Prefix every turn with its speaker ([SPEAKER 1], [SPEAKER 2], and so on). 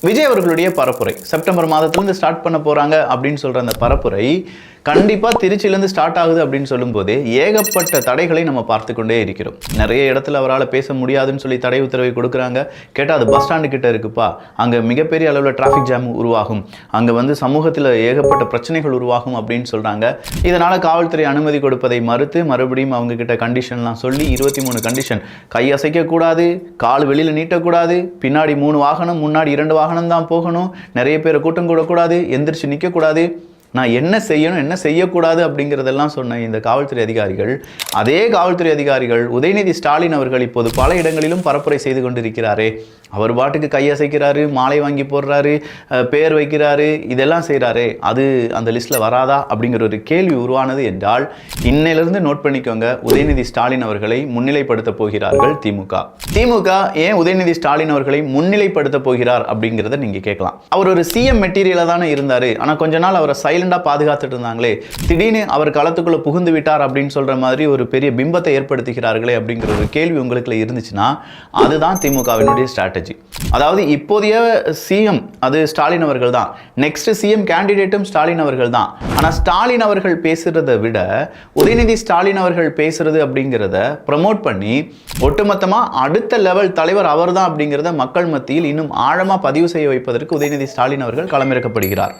[SPEAKER 1] விஜய் அவர்களுடைய பரப்புரை செப்டம்பர் மாதத்திலிருந்து ஸ்டார்ட் பண்ண போறாங்க அப்படின்னு சொல்ற அந்த பரப்புரை கண்டிப்பா திருச்சியிலிருந்து ஸ்டார்ட் ஆகுது அப்படின்னு சொல்லும்போது ஏகப்பட்ட தடைகளை நம்ம பார்த்து கொண்டே இருக்கிறோம். நிறைய இடத்துல அவரால் பேச முடியாதுன்னு சொல்லி தடை உத்தரவை கொடுக்குறாங்க. கேட்டால் அது பஸ் ஸ்டாண்டு கிட்ட இருக்குப்பா, அங்கே மிகப்பெரிய அளவில் டிராஃபிக் ஜாம் உருவாகும், அங்கே சமூகத்தில் ஏகப்பட்ட பிரச்சனைகள் உருவாகும் அப்படின்னு சொல்றாங்க. இதனால காவல்துறை அனுமதி கொடுப்பதை மறுத்து மறுபடியும் அவங்க கிட்ட கண்டிஷன்லாம் சொல்லி 23 கண்டிஷன், கை அசைக்க கூடாது, கால் வெளியில் நீட்டக்கூடாது, பின்னாடி 3 வாகனம் முன்னாடி 2 வாகனம் தான் போகணும், நிறைய பேரை கூட்டம் கூடக்கூடாது, எந்திரிச்சு நிற்கக்கூடாது, நான் என்ன செய்யணும் என்ன செய்யக்கூடாது அப்படிங்கிறதெல்லாம் சொன்ன இந்த காவல்துறை அதிகாரிகள், அதே காவல்துறை அதிகாரிகள் உதயநிதி ஸ்டாலின் அவர்கள் இப்போது பல இடங்களிலும் பரப்புரை செய்து கொண்டிருக்கிறாரே. அவர் பாட்டுக்கு கையசைக்கிறாரு, மாலை வாங்கி போடுறாரு, பேர் வைக்கிறாரு, இதெல்லாம் செய்கிறாரே, அது அந்த லிஸ்ட்டில் வராதா அப்படிங்கிற ஒரு கேள்வி உருவானது என்றால் இன்னையிலிருந்து நோட் பண்ணிக்கோங்க. உதயநிதி ஸ்டாலின் அவர்களை முன்னிலைப்படுத்த போகிறார்கள் திமுக ஏன் உதயநிதி ஸ்டாலின் அவர்களை முன்னிலைப்படுத்த போகிறார் அப்படிங்கிறத நீங்கள் கேட்கலாம். அவர் ஒரு சிஎம் மெட்டீரியலாக தானே இருந்தார், ஆனால் கொஞ்ச நாள் அவரை சைலண்டாக பாதுகாத்துட்டு இருந்தாங்களே, திடீர்னு அவர் களத்துக்குள்ளே புகுந்து விட்டார் அப்படின்னு சொல்கிற மாதிரி ஒரு பெரிய பிம்பத்தை ஏற்படுத்துகிறார்களே அப்படிங்கிற ஒரு கேள்வி உங்களுக்குள்ள இருந்துச்சுன்னா அதுதான் திமுகவினுடைய ஸ்ட்ராட்டஜி. அதாவது இப்போதைய சிஎம் அது ஸ்டாலின் அவர்கள் தான், நெக்ஸ்ட் சிஎம் கேண்டிடேட்டும் ஸ்டாலின் அவர்கள் தான். ஆனால் ஸ்டாலின் அவர்கள் பேசுறதை விட உதயநிதி ஸ்டாலின் அவர்கள் பேசுறது அப்படிங்கிறத ப்ரமோட் பண்ணி ஒட்டுமொத்தமாக அடுத்த லெவல் தலைவர் அவர் தான் அப்படிங்கிறத மக்கள் மத்தியில் இன்னும் ஆழமாக பதிவு செய்ய வைப்பதற்கு உதயநிதி ஸ்டாலின் அவர்கள் களமிறக்கப்படுகிறார்.